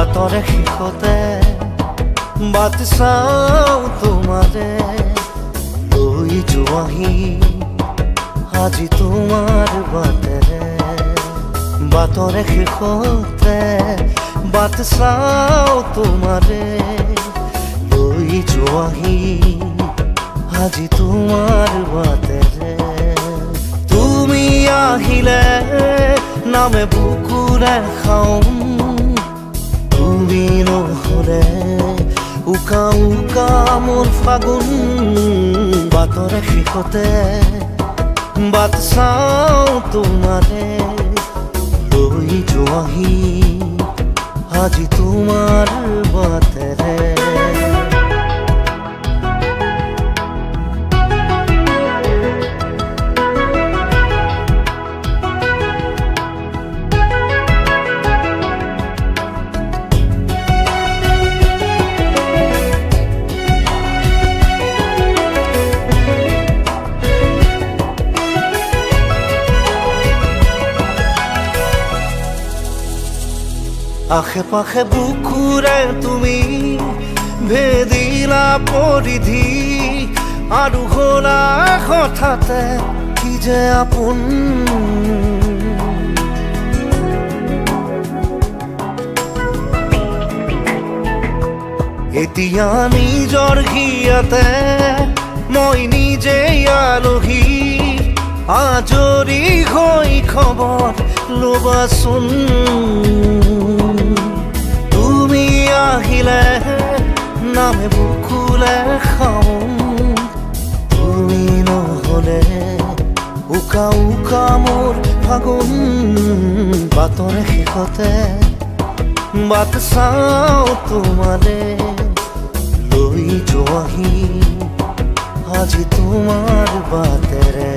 বাটৰে শেষতে বাট চাওঁ তোমাৰে লৈ যোৱাহি আজি তোমাৰ বাটেৰে বাটৰে শেষতে বাট চাওঁ তোমাৰে লৈ যোৱাহি আজি তোমাৰ বাটেৰে তুমি আহিলে নামে বুকুৰে খাওঁ তুমি নহ'লে উকা উকা মোৰ ফাগুন বাটৰে শেষতে বাট চাওঁ তোমাৰে লৈ যোৱাহি আজি তোমাৰ বাটেৰে আশে পাশে বুকুৰে তুমি ভেদিলা পৰিধি আৰু হ'লা হঠাতে কি যে আপোন এতিয়া নিজৰ হিয়াতে মই নিজে আলহী আজৰি হৈ খবৰ ল'বাচোন তুমি আহিলে নামে বুকুলে খাওঁ তুমি নহ'লে উকা উকা মোৰ ফাগুন বাটৰে শেষতে বাট চাওঁ তোমাৰে লৈ যোৱাহি আজি তোমাৰ বাটেৰে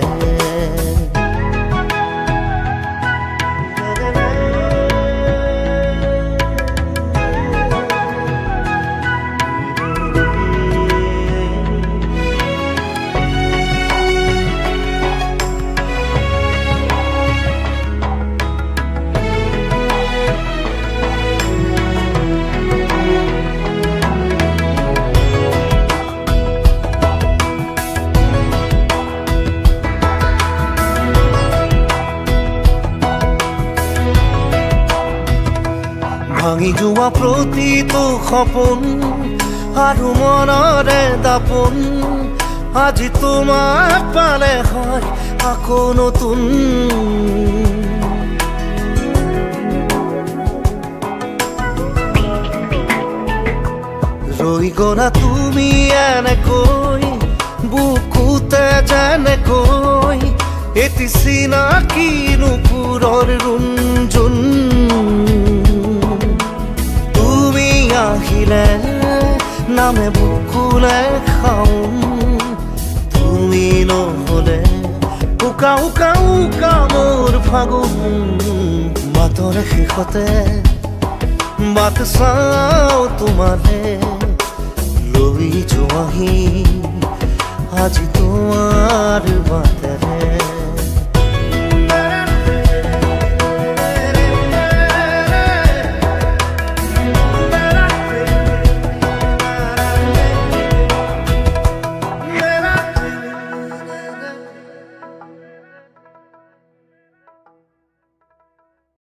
ভাঙি যোৱা প্ৰতিটো সপোন আৰু মনৰে দাপোন আজি তোমাক পালে হয় আকৌ নতুন ৰৈ গ'লা তুমি এনেকৈ বুকুতে যেনেকৈ এটি চিনাকি নুপুৰৰ ৰুণজুন আহিলে নামে বুকুলে খাওঁ তুমি নহ'লে উকা উকা উকা মোৰ ফাগুন বাটৰে শেষতে বাট চাওঁ তোমাৰে লৈ যোৱাহি আজি তোমাৰ বাট